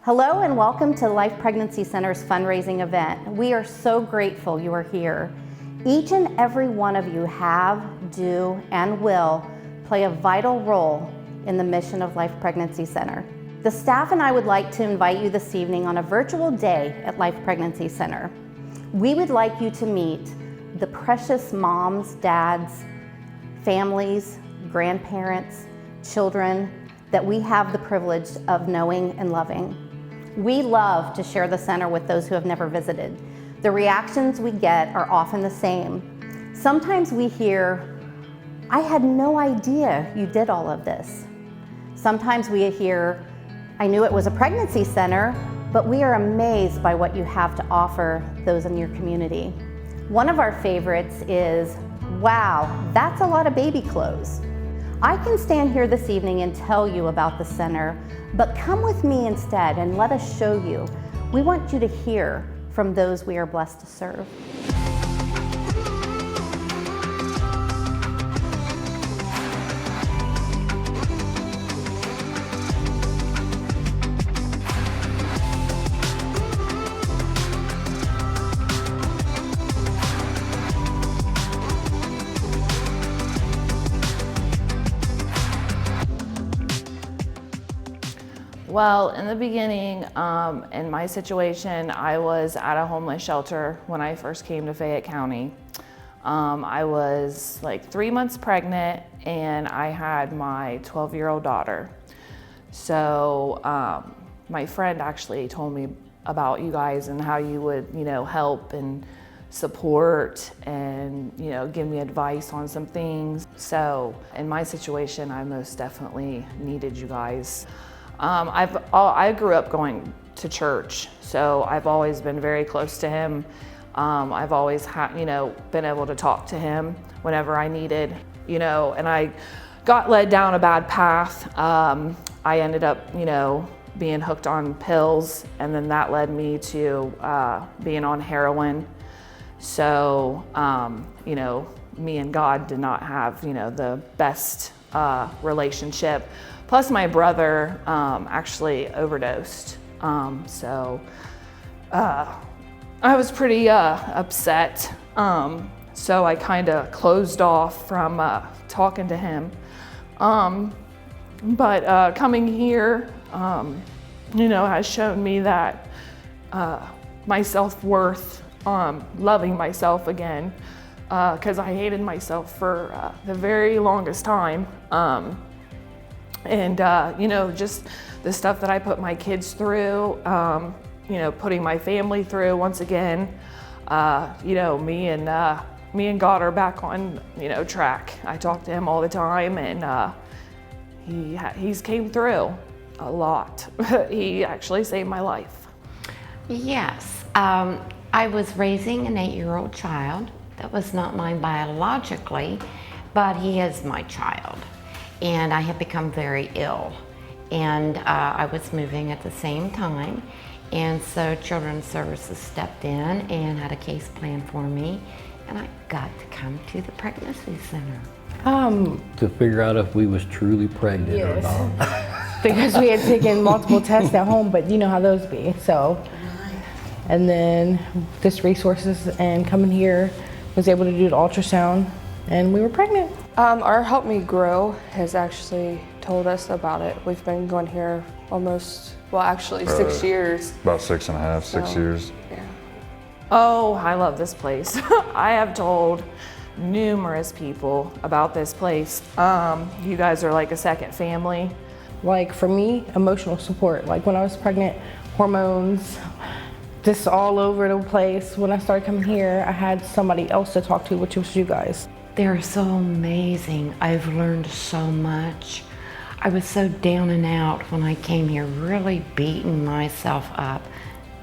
Hello and welcome to Life Pregnancy Center's fundraising event. We are so grateful you are here. Each and every one of you have, do, and will play a vital role in the mission of Life Pregnancy Center. The staff and I would like to invite you this evening on a virtual day at Life Pregnancy Center. We would like you to meet the precious moms, dads, families, grandparents, children that we have the privilege of knowing and loving. We love to share the center with those who have never visited. The reactions we get are often the same. Sometimes we hear, "I had no idea you did all of this." Sometimes we hear, "I knew it was a pregnancy center, but we are amazed by what you have to offer those in your community." One of our favorites is, "Wow, that's a lot of baby clothes." I can stand here this evening and tell you about the center, but come with me instead and let us show you. We want you to hear from those we are blessed to serve. Well, in the beginning, in my situation, I was at a homeless shelter when I first came to Fayette County. I was like 3 months pregnant and I had my 12-year-old daughter. So my friend actually told me about you guys and how you would, help and support and, give me advice on some things. So in my situation, I most definitely needed you guys. I grew up going to church, so I've always been very close to him. I've always been able to talk to him whenever I needed, and I got led down a bad path. I ended up, being hooked on pills, and then that led me to being on heroin. So, me and God did not have, the best relationship. Plus my brother actually overdosed. So I was pretty upset. So I kind of closed off from talking to him. But coming here, has shown me that my self-worth, loving myself again, because I hated myself for the very longest time. And just the stuff that I put my kids through, putting my family through once again, me and God are back on, track. I talk to him all the time, and he's came through a lot. He actually saved my life. Yes, I was raising an 8-year-old child that was not mine biologically, but he is my child. And I had become very ill, and I was moving at the same time, and so Children's Services stepped in and had a case plan for me, and I got to come to the pregnancy center. To figure out if we was truly pregnant or not. Because we had taken multiple tests at home, but you know how those be, so. And then this resources and coming here, was able to do the ultrasound, and we were pregnant. Our Help Me Grow has actually told us about it. We've been going here almost, 6 years. About 6.5, 6 years. Yeah. Oh, I love this place. I have told numerous people about this place. You guys are like a second family. Like for me, emotional support. Like when I was pregnant, hormones, just all over the place. When I started coming here, I had somebody else to talk to, which was you guys. They're so amazing. I've learned so much. I was so down and out when I came here, really beating myself up,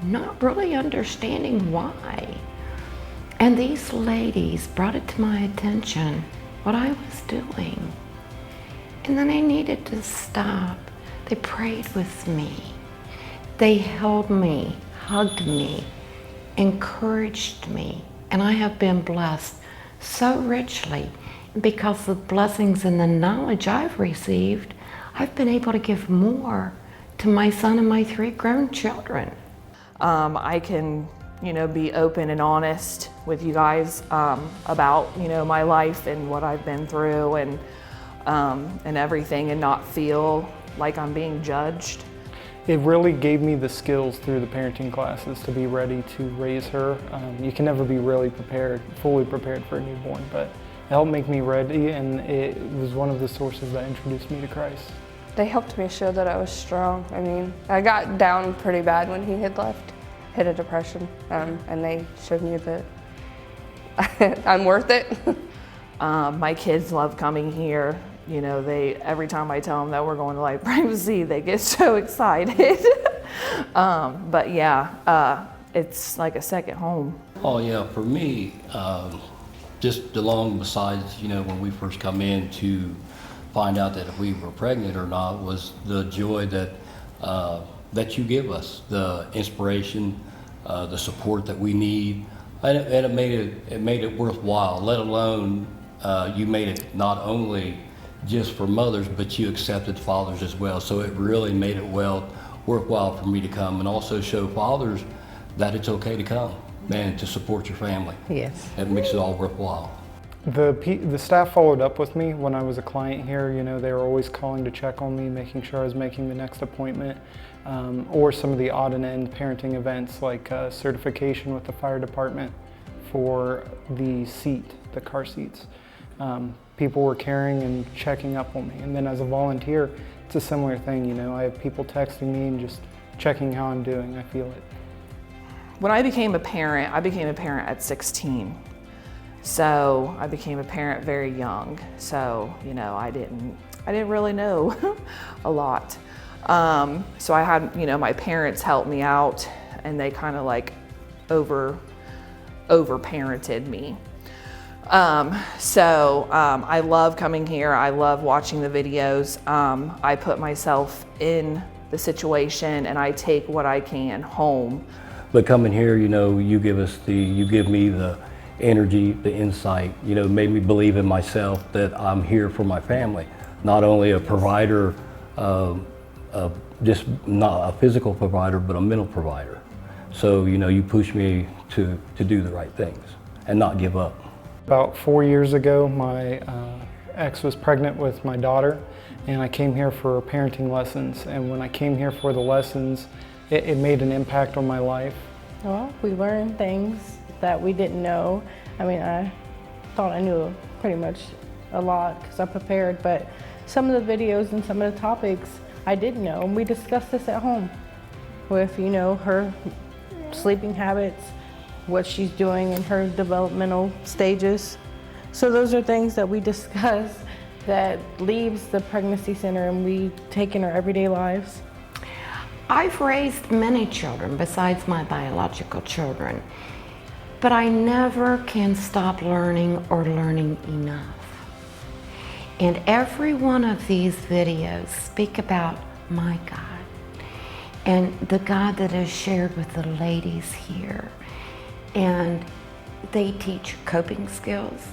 not really understanding why. And these ladies brought it to my attention what I was doing. And then I needed to stop. They prayed with me. They held me, hugged me, encouraged me, and I have been blessed so richly. Because of the blessings and the knowledge I've received, I've been able to give more to my son and my 3 grown children. I can, be open and honest with you guys about, my life and what I've been through and everything, and not feel like I'm being judged. It really gave me the skills through the parenting classes to be ready to raise her. You can never be really fully prepared for a newborn, but it helped make me ready, and it was one of the sources that introduced me to Christ. They helped me show that I was strong. I mean, I got down pretty bad when he had left, hit a depression, and they showed me that I'm worth it. My kids love coming here. Every time I tell them that we're going to Life Pregnancy, they get so excited. But yeah, it's like a second home. Oh yeah, for me, just along besides, when we first come in to find out that if we were pregnant or not, was the joy that that you give us, the inspiration, the support that we need, and it made it worthwhile. Let alone you made it not only just for mothers, but you accepted fathers as well. So it really made it worthwhile for me to come, and also show fathers that it's okay to come, man, to support your family. Yes. It makes it all worthwhile. The staff followed up with me when I was a client here. They were always calling to check on me, making sure I was making the next appointment, or some of the odd and end parenting events like certification with the fire department for the car seats. People were caring and checking up on me. And then as a volunteer, it's a similar thing. I have people texting me and just checking how I'm doing. I feel it. When I became a parent at 16. So I became a parent very young. So, I didn't really know a lot. So I had, my parents help me out, and they kind of like over-parented me. I love coming here. I love watching the videos. I put myself in the situation, and I take what I can home. But coming here, you give me the energy, the insight, made me believe in myself that I'm here for my family. Not only a provider, just not a physical provider, but a mental provider. So, you push me to do the right things and not give up. About 4 years ago, my ex was pregnant with my daughter, and I came here for parenting lessons. And when I came here for the lessons, it made an impact on my life. Well, we learned things that we didn't know. I mean, I thought I knew pretty much a lot because I prepared, but some of the videos and some of the topics I didn't know. And we discussed this at home with, her sleeping habits, what she's doing in her developmental stages. So those are things that we discuss that leaves the pregnancy center and we take in our everyday lives. I've raised many children besides my biological children, but I never can stop learning or learning enough. And every one of these videos speak about my God and the God that is shared with the ladies here. And they teach coping skills,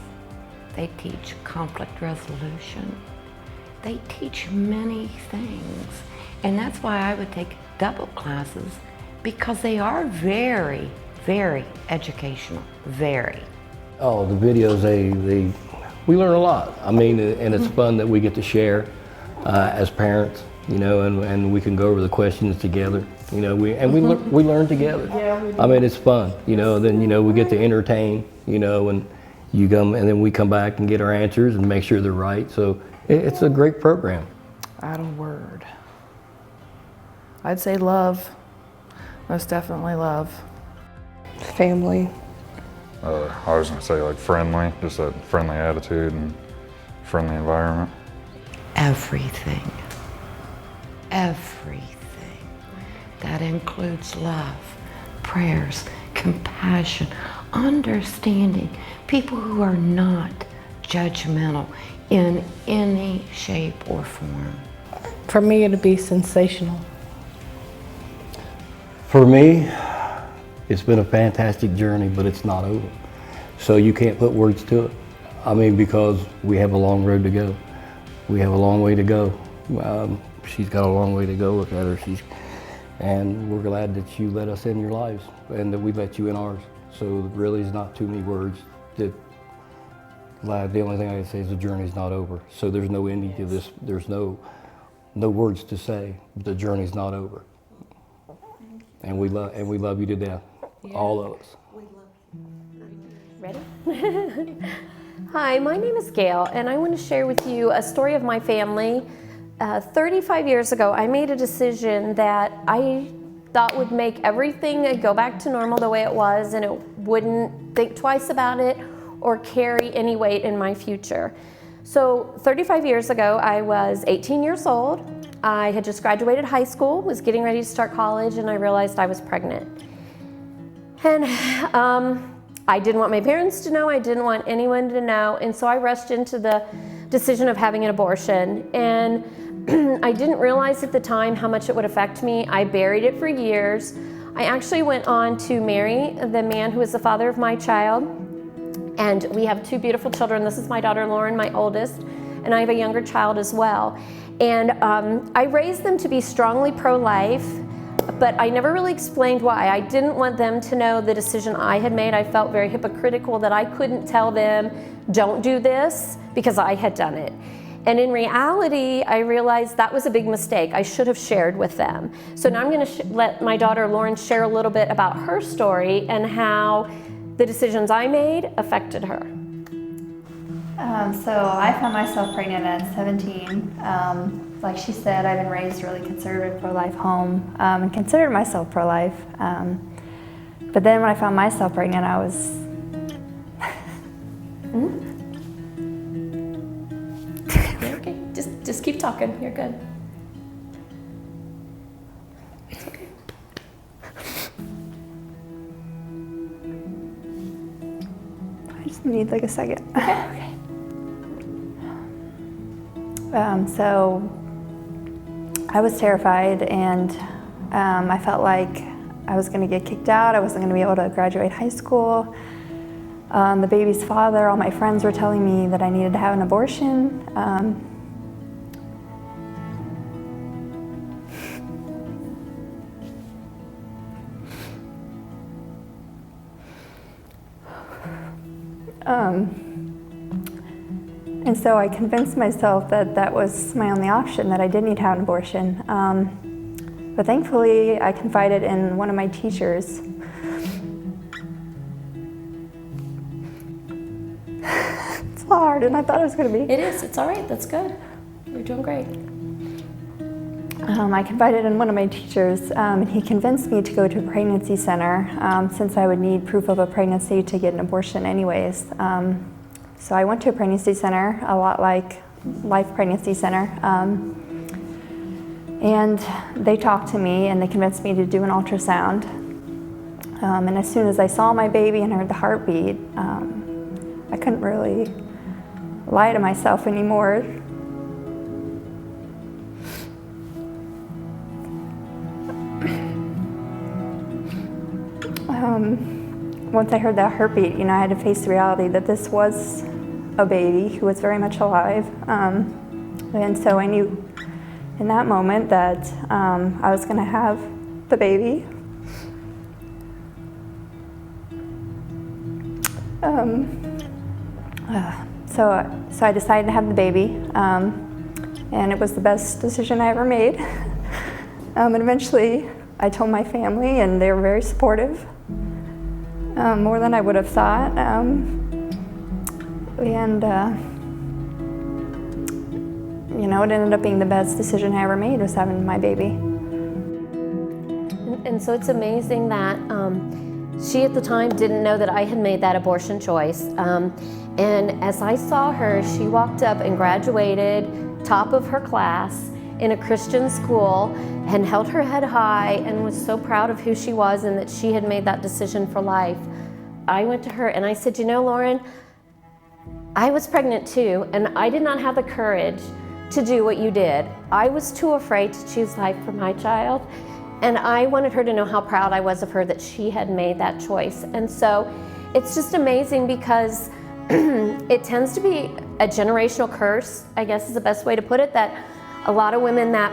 they teach conflict resolution, they teach many things. And that's why I would take double classes, because they are very, very educational, very. Oh, the videos, we learn a lot. I mean, and it's fun that we get to share as parents, and we can go over the questions together. We learn together. Yeah, we do. I mean, it's fun, then, we get to entertain, and and then we come back and get our answers and make sure they're right. So it's a great program. Add a word. I'd say love. Most definitely love. Family. I was gonna say like friendly, just that friendly attitude and friendly environment. Everything. Everything. That includes love, prayers, compassion, understanding, people who are not judgmental in any shape or form. For me, it'd be sensational. For me, it's been a fantastic journey, but it's not over. So you can't put words to it. I mean, because we have a long road to go. We have a long way to go. she's got a long way to go. Look at her. And we're glad that you let us in your lives and that we let you in ours. So really is not too many words. The only thing I can say is the journey's not over. So there's no ending to this. There's no words to say. The journey's not over. And we love you to death. Yeah. All of us. Ready? Hi, my name is Gail, and I want to share with you a story of my family. 35 years ago, I made a decision that I thought would make everything go back to normal the way it was, and it wouldn't think twice about it or carry any weight in my future. So 35 years ago, I was 18 years old. I had just graduated high school, was getting ready to start college, and I realized I was pregnant. And I didn't want my parents to know, I didn't want anyone to know, and so I rushed into the decision of having an abortion. And I didn't realize at the time how much it would affect me. I buried it for years. I actually went on to marry the man who is the father of my child, and we have 2 beautiful children. This is my daughter Lauren, my oldest, and I have a younger child as well. And I raised them to be strongly pro-life, but I never really explained why. I didn't want them to know the decision I had made. I felt very hypocritical that I couldn't tell them, don't do this, because I had done it. And in reality, I realized that was a big mistake. I should have shared with them. So now I'm going to let my daughter Lauren share a little bit about her story and how the decisions I made affected her. So I found myself pregnant at 17. Like she said, I've been raised really conservative, pro-life home, and considered myself pro-life. But then when I found myself pregnant, I was... Okay, just keep talking, you're good. It's okay. I just need like a second. Okay. So I was terrified, and I felt like I was going to get kicked out. I wasn't going to be able to graduate high school. The baby's father, all my friends were telling me that I needed to have an abortion. And so I convinced myself that that was my only option, that I did need to have an abortion. But thankfully, I confided in one of my teachers. It's hard, and I thought it was going to be. It is, it's all right, that's good. You're doing great. I confided in one of my teachers, and he convinced me to go to a pregnancy center since I would need proof of a pregnancy to get an abortion anyways. So I went to a pregnancy center, a lot like Life Pregnancy Center, and they talked to me and they convinced me to do an ultrasound. And as soon as I saw my baby and heard the heartbeat, I couldn't really lie to myself anymore. Once I heard that heartbeat, I had to face the reality that this was a baby who was very much alive. And so I knew in that moment that I was going to have the baby. So I decided to have the baby, and it was the best decision I ever made. And eventually I told my family, and they were very supportive. More than I would have thought. It ended up being the best decision I ever made, was having my baby. And so it's amazing that she at the time didn't know that I had made that abortion choice. And as I saw her, she walked up and graduated top of her class in a Christian school and held her head high and was so proud of who she was and that she had made that decision for life. I went to her and I said, Lauren, I was pregnant too, and I did not have the courage to do what you did. I was too afraid to choose life for my child, and I wanted her to know how proud I was of her that she had made that choice. And so it's just amazing because it tends to be a generational curse, I guess is the best way to put it, that a lot of women that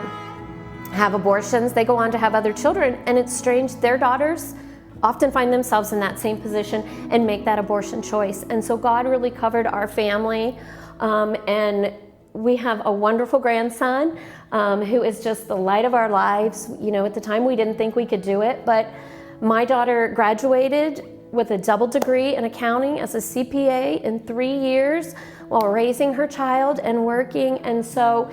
have abortions, they go on to have other children, and it's strange, their daughters often find themselves in that same position and make that abortion choice. And so God really covered our family, and we have a wonderful grandson who is just the light of our lives. You know, at the time we didn't think we could do it, but my daughter graduated with a double degree in accounting as a CPA in 3 years while raising her child and working. And so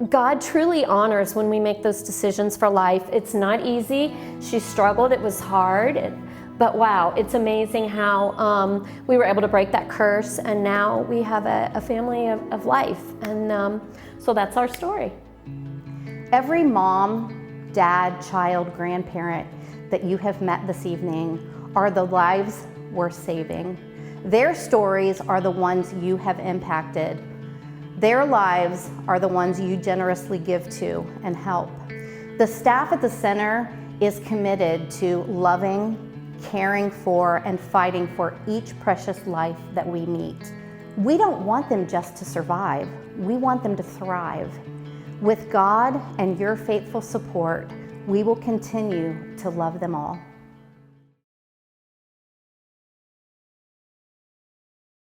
God truly honors when we make those decisions for life. It's not easy. She struggled, it was hard, but wow, it's amazing how we were able to break that curse, and now we have a family of life. And so that's our story. Every mom, dad, child, grandparent that you have met this evening are the lives worth saving. Their stories are the ones you have impacted. Their lives are the ones you generously give to and help. The staff at the center is committed to loving, caring for, and fighting for each precious life that we meet. We don't want them just to survive. We want them to thrive. With God and your faithful support, we will continue to love them all.